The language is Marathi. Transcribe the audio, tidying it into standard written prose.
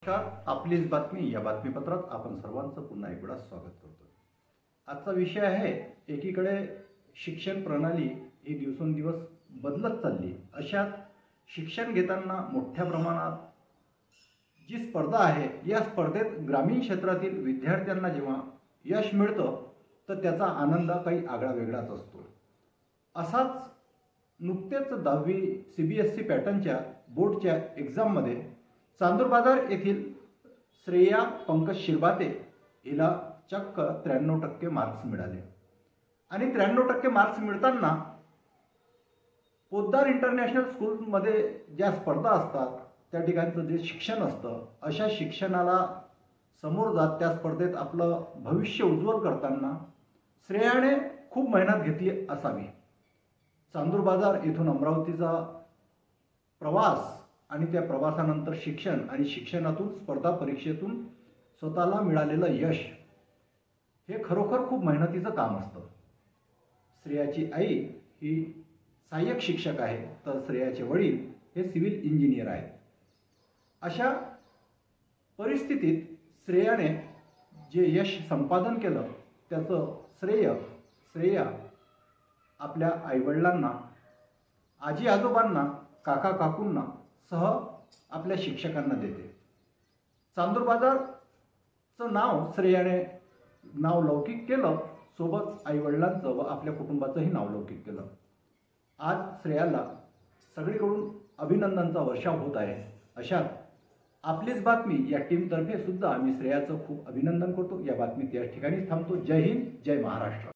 नमस्कार, आपलीच बातमी या बातमीपत्रात आपण सर्वांचं पुन्हा एकदा स्वागत करतो। आजचा विषय आहे, एकीकडे शिक्षण प्रणाली ही दिवसेंदिवस बदलत चालली, अशात शिक्षण घेताना मोठ्या प्रमाणात जी स्पर्धा आहे, या स्पर्धेत ग्रामीण क्षेत्रातील विद्यार्थ्यांना जेव्हा यश मिळतं तर त्याचा आनंद काही आगळा वेगळाच असतो। असाच नुकतेच 10वी CBSE पॅटर्नच्या बोर्डच्या एक्झाममध्ये चांदूरबाजार येथील श्रेया पंकज शिरबाते हिला चक्क 93% मार्क्स मिळाले। आणि 93% मार्क्स मिळताना पोद्दार इंटरनॅशनल स्कूलमध्ये ज्या स्पर्धा असतात त्या ठिकाणचं जे शिक्षण असतं, अशा शिक्षणाला समोर जात त्या स्पर्धेत आपलं भविष्य उज्ज्वल करताना श्रेयाने खूप मेहनत घेतली असावी। चांदूरबाजार येथून अमरावतीचा प्रवास आणि त्या प्रवासानंतर शिक्षण आणि शिक्षणातून स्पर्धा परीक्षेतून स्वतःला मिळालेलं यश हे खरोखर खूप मेहनतीचं काम असतं। श्रेयाची आई ही सहाय्यक शिक्षक आहे, तर श्रेयाचे वडील हे सिव्हिल इंजिनियर आहेत। अशा परिस्थितीत श्रेयाने जे यश संपादन केलं त्याचं श्रेया आपल्या आईवडिलांना, आजी आजोबांना, काका काकूंना सह आपल्या शिक्षकांना देते। चांदूरबाजारचं नाव श्रेयाने नाव लौकिक केलं, सोबत आईवडिलांचं व आपल्या कुटुंबाचंही नाव लौकिक केलं। आज श्रेयाला सगळीकडून अभिनंदनचा वर्षाव होत आहे। अशात आपलीच बातमी या टीमतर्फे सुद्धा आम्ही श्रेयाचं खूप अभिनंदन करतो। या बातमीत या ठिकाणीच थांबतो। जय हिंद, जय महाराष्ट्र।